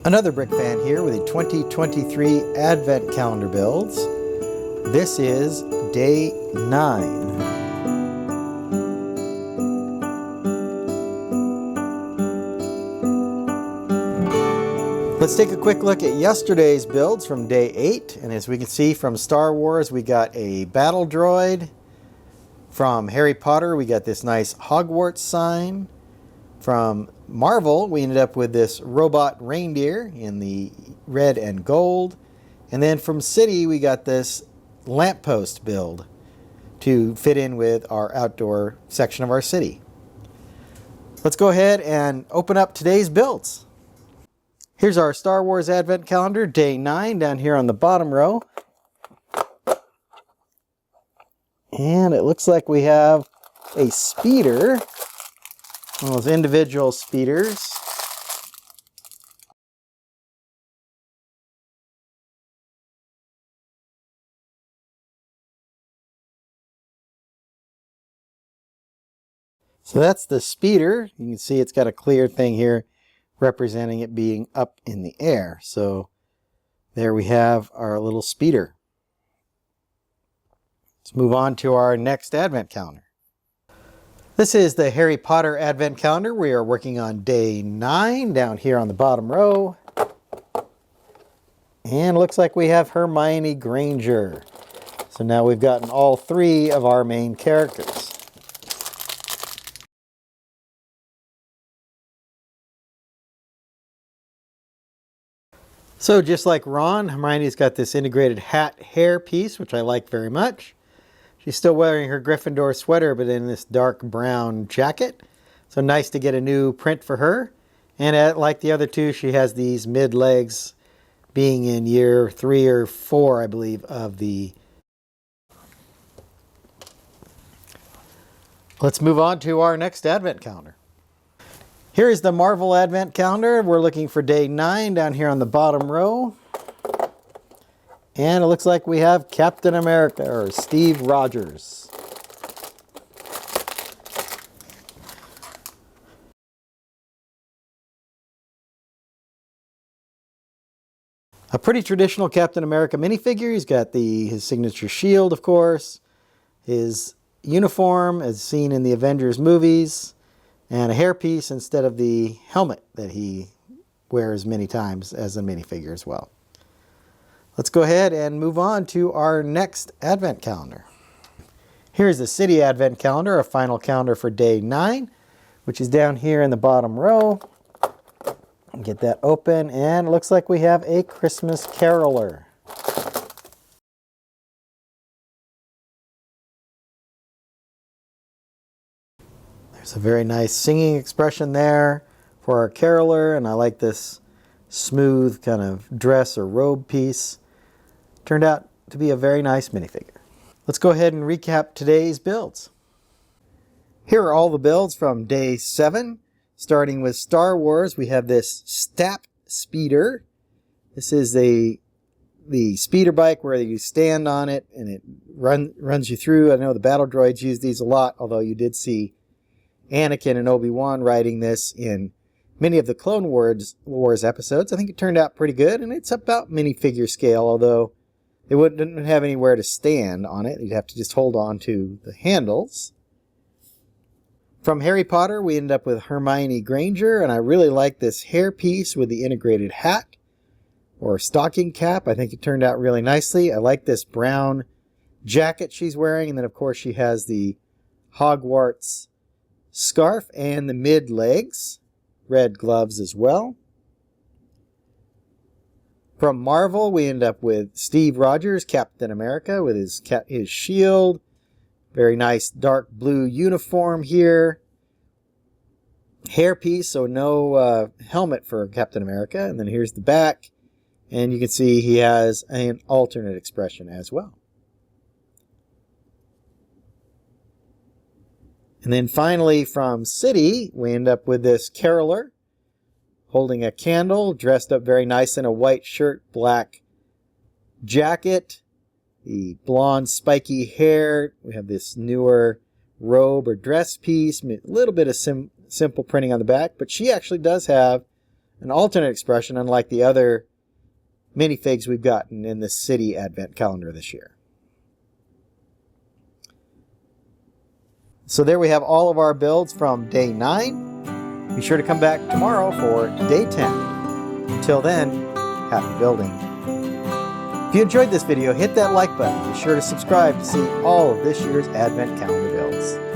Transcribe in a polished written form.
Another Brick Fan here with a 2023 Advent Calendar builds. This is day 9. Let's take a quick look at yesterday's builds from day 8. And as we can see from Star Wars, we got a battle droid. From Harry Potter, we got this nice Hogwarts sign. From Marvel, we ended up with this robot reindeer in the red and gold. And then from City, we got this lamppost build to fit in with our outdoor section of our city. Let's go ahead and open up today's builds. Here's our Star Wars Advent Calendar, day 9, down here on the bottom row. And it looks like we have a speeder. One of those individual speeders. So that's the speeder. You can see it's got a clear thing here representing it being up in the air. So there we have our little speeder. Let's move on to our next Advent Calendar. This is the Harry Potter Advent Calendar. We are working on day 9 down here on the bottom row. And it looks like we have Hermione Granger. So now we've gotten all 3 of our main characters. So just like Ron, Hermione's got this integrated hat hair piece, which I like very much. She's still wearing her Gryffindor sweater, but in this dark brown jacket. So nice to get a new print for her. And like the other two, she has these mid legs, being in year 3 or 4, I believe, of the... Let's move on to our next Advent Calendar. Here is the Marvel Advent Calendar. We're looking for day 9 down here on the bottom row. And it looks like we have Captain America, or Steve Rogers. A pretty traditional Captain America minifigure. He's got his signature shield, of course, his uniform as seen in the Avengers movies, and a hairpiece instead of the helmet that he wears many times as a minifigure as well. Let's go ahead and move on to our next Advent Calendar. Here's the City Advent Calendar, a final calendar for day 9, which is down here in the bottom row. Get that open, and it looks like we have a Christmas caroler. There's a very nice singing expression there for our caroler, and I like this smooth kind of dress or robe piece. Turned out to be a very nice minifigure. Let's go ahead and recap today's builds. Here are all the builds from day 7. Starting with Star Wars, we have this Stap Speeder. This is the speeder bike where you stand on it and it runs you through. I know the battle droids use these a lot, although you did see Anakin and Obi-Wan riding this in many of the Clone Wars episodes. I think it turned out pretty good, and it's about minifigure scale, although they wouldn't have anywhere to stand on it. You'd have to just hold on to the handles. From Harry Potter, we ended up with Hermione Granger, and I really like this hairpiece with the integrated hat or stocking cap. I think it turned out really nicely. I like this brown jacket she's wearing, and then of course she has the Hogwarts scarf and the mid legs, red gloves as well. From Marvel, we end up with Steve Rogers, Captain America, with his shield. Very nice dark blue uniform here. Hairpiece, so no helmet for Captain America. And then here's the back. And you can see he has an alternate expression as well. And then finally from City, we end up with this caroler holding a candle, dressed up very nice in a white shirt, black jacket, the blonde spiky hair. We have this newer robe or dress piece, a little bit of simple printing on the back, but she actually does have an alternate expression unlike the other minifigs we've gotten in the City Advent Calendar this year. So there we have all of our builds from day 9. Be sure to come back tomorrow for day 10. Until then, happy building. If you enjoyed this video, hit that like button. Be sure to subscribe to see all of this year's Advent Calendar builds.